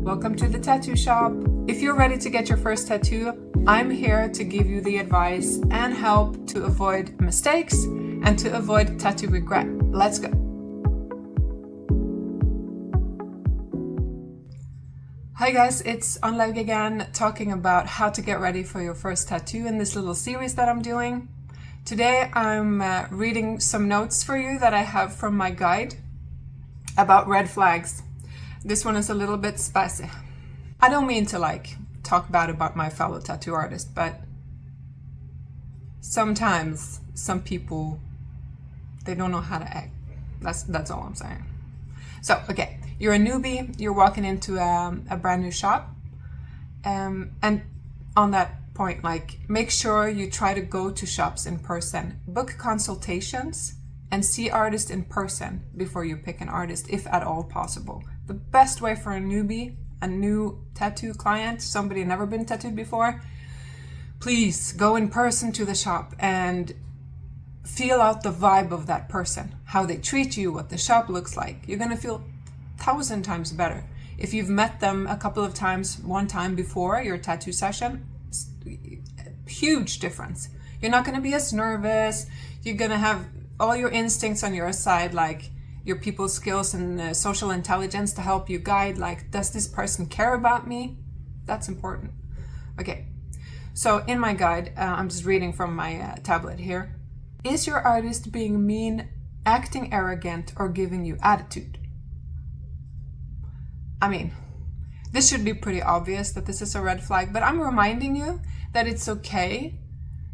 Welcome to the tattoo shop. If you're ready to get your first tattoo, I'm here to give you the advice and help to avoid mistakes and to avoid tattoo regret. Let's go. Hi guys, it's MissAnnlaug again, talking about how to get ready for your first tattoo in this little series that I'm doing. Today I'm reading some notes for you that I have from my guide about red flags. This one is a little bit spicy. I don't mean to talk bad about my fellow tattoo artist, but sometimes some people, they don't know how to act. That's all I'm saying. So, okay, you're a newbie, you're walking into a brand new shop, and on that point, make sure you try to go to shops in person, book consultations, and see artists in person before you pick an artist, if at all possible. The best way for a newbie, a new tattoo client, somebody never been tattooed before, please go in person to the shop and feel out the vibe of that person, how they treat you, what the shop looks like. You're gonna feel 1,000 times better. If you've met them a couple of times, one time before your tattoo session, huge difference. You're not gonna be as nervous. You're gonna have all your instincts on your side, like your people skills and social intelligence to help you guide, does this person care about me? That's important. Okay, so in my guide, I'm just reading from my tablet here. Is your artist being mean, acting arrogant, or giving you attitude? I mean, this should be pretty obvious that this is a red flag, but I'm reminding you that it's okay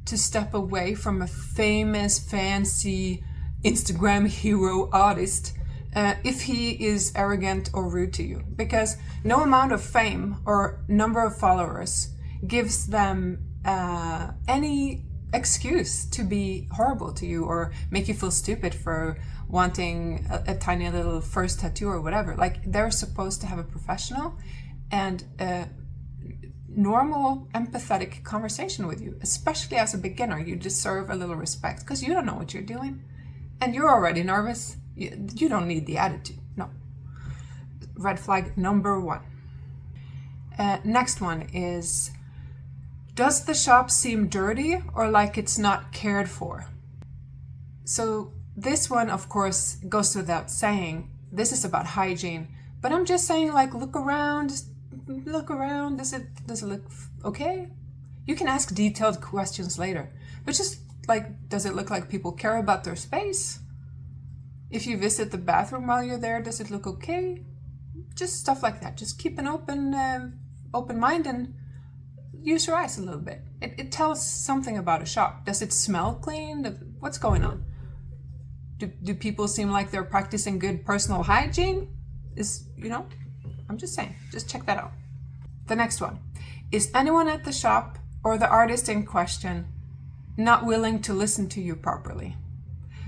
to step away from a famous, fancy Instagram hero artist if he is arrogant or rude to you, because no amount of fame or number of followers gives them any excuse to be horrible to you or make you feel stupid for wanting a tiny little first tattoo or whatever. They're supposed to have a professional and normal, empathetic conversation with you, especially as a beginner. You deserve a little respect because you don't know what you're doing and you're already nervous. You don't need the attitude. No. Red flag number 1. Next one is, does the shop seem dirty or like it's not cared for? So this one, of course, goes without saying. This is about hygiene, but I'm just saying, look around. Look around. Does it look okay? You can ask detailed questions later, but just does it look like people care about their space? If you visit the bathroom while you're there, does it look okay? Just stuff like that. Just keep an open mind and use your eyes a little bit. It tells something about a shop. Does it smell clean? What's going on? Do people seem like they're practicing good personal hygiene? I'm just saying, just check that out. The next one. Is anyone at the shop or the artist in question not willing to listen to you properly?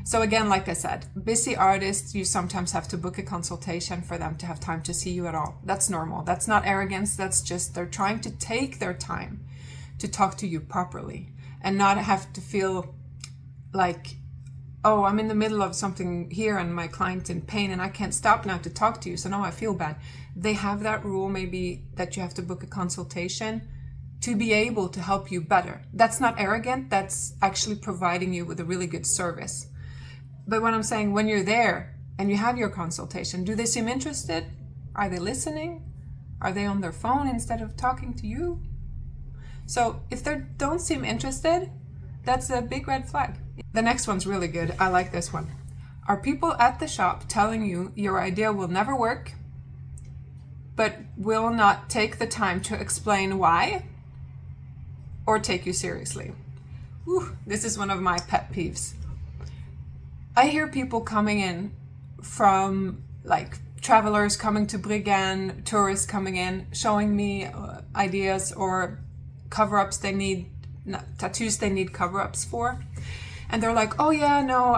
So again, like I said, busy artists, you sometimes have to book a consultation for them to have time to see you at all. That's normal. That's not arrogance. That's just they're trying to take their time to talk to you properly and not have to feel like, oh, I'm in the middle of something here and my client's in pain and I can't stop now to talk to you, so now I feel bad. They have that rule maybe that you have to book a consultation to be able to help you better. That's not arrogant, that's actually providing you with a really good service. But what I'm saying, when you're there and you have your consultation, do they seem interested? Are they listening? Are they on their phone instead of talking to you? So if they don't seem interested, that's a big red flag. The next one's really good. I like this one. Are people at the shop telling you your idea will never work, but will not take the time to explain why or take you seriously? Whew, this is one of my pet peeves. I hear people coming in from travelers coming to Briggen, tourists coming in, showing me ideas or cover-ups they need, tattoos they need cover-ups for. And they're like, oh yeah, no,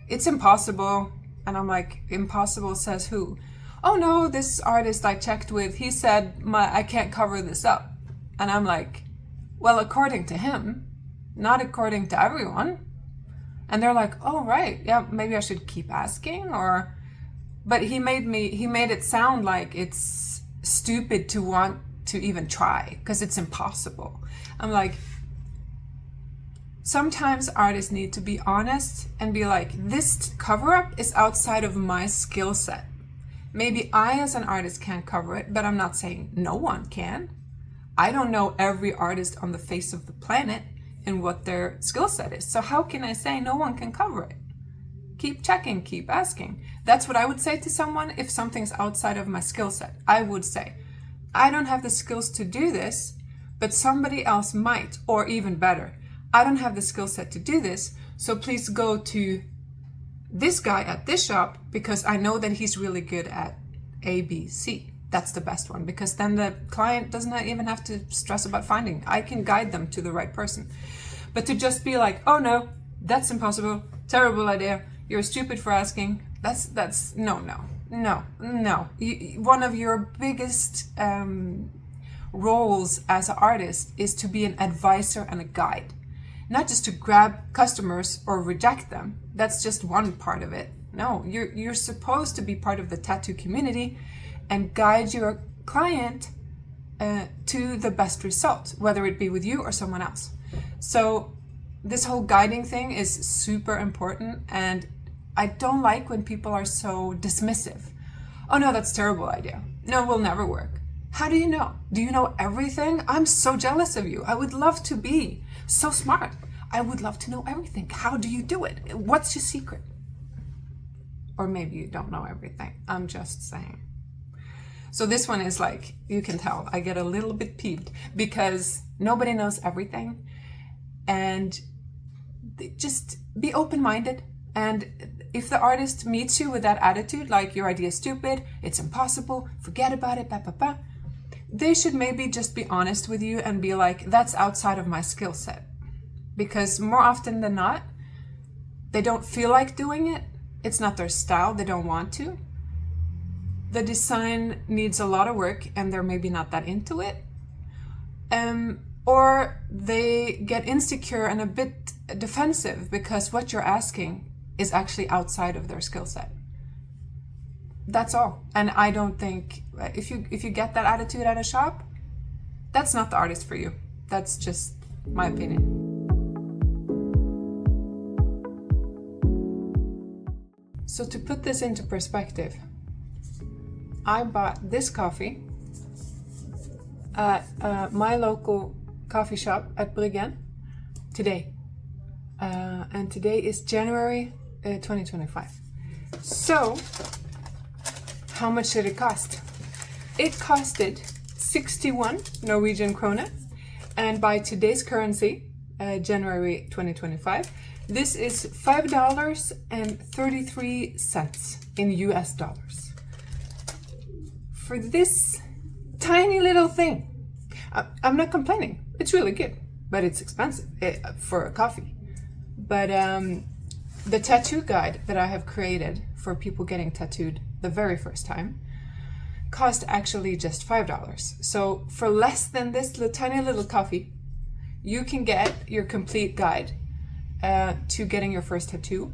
it's impossible. And I'm like, impossible says who? Oh no, this artist I checked with, he said I can't cover this up. And I'm like, well, according to him, not according to everyone. And they're like, oh right, yeah, maybe I should keep asking, but he made it sound like it's stupid to want to even try because it's impossible. I'm like, sometimes artists need to be honest and be like, this cover-up is outside of my skill set. Maybe I as an artist can't cover it, but I'm not saying no one can. I don't know every artist on the face of the planet and what their skill set is. So how can I say no one can cover it? Keep checking, keep asking. That's what I would say to someone if something's outside of my skill set. I would say, I don't have the skills to do this, but somebody else might, or even better, I don't have the skill set to do this, so please go to this guy at this shop because I know that he's really good at A, B, C. That's the best one, because then the client doesn't even have to stress about finding. I can guide them to the right person. But to just be like, oh no, that's impossible, terrible idea, you're stupid for asking, that's no. One of your biggest roles as an artist is to be an advisor and a guide. Not just to grab customers or reject them. That's just one part of it. No, you're supposed to be part of the tattoo community and guide your client to the best result, whether it be with you or someone else. So this whole guiding thing is super important, and I don't like when people are so dismissive. Oh no, that's a terrible idea. No, it will never work. How do you know? Do you know everything? I'm so jealous of you. I would love to be so smart. I would love to know everything. How do you do it? What's your secret? Or maybe you don't know everything. I'm just saying. So this one is like, you can tell, I get a little bit peeved because nobody knows everything. And just be open-minded. And if the artist meets you with that attitude, like your idea is stupid, it's impossible, forget about it, they should maybe just be honest with you and be like, that's outside of my skill set. Because more often than not, they don't feel like doing it. It's not their style, they don't want to. The design needs a lot of work and they're maybe not that into it. Or they get insecure and a bit defensive because what you're asking is actually outside of their skill set. That's all. And I don't think, if you get that attitude at a shop, that's not the artist for you. That's just my opinion. So to put this into perspective, I bought this coffee at my local coffee shop at Bryggen today. And today is January 2025. So, how much did it cost? It costed 61 Norwegian krone, and by today's currency, January 2025, this is $5.33 in US dollars. For this tiny little thing, I'm not complaining. It's really good, but it's expensive for a coffee. But the tattoo guide that I have created for people getting tattooed the very first time cost actually just $5. So for less than this tiny little coffee, you can get your complete guide to getting your first tattoo.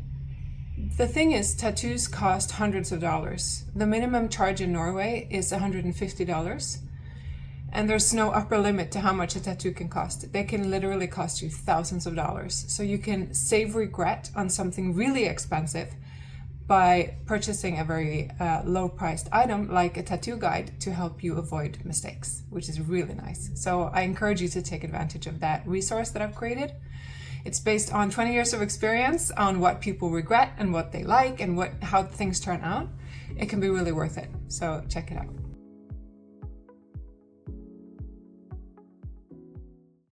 The thing is, tattoos cost hundreds of dollars. The minimum charge in Norway is $150. And there's no upper limit to how much a tattoo can cost. They can literally cost you thousands of dollars. So you can save regret on something really expensive by purchasing a very low-priced item like a tattoo guide to help you avoid mistakes, which is really nice. So I encourage you to take advantage of that resource that I've created. It's based on 20 years of experience on what people regret and what they like and how things turn out. It can be really worth it. So check it out.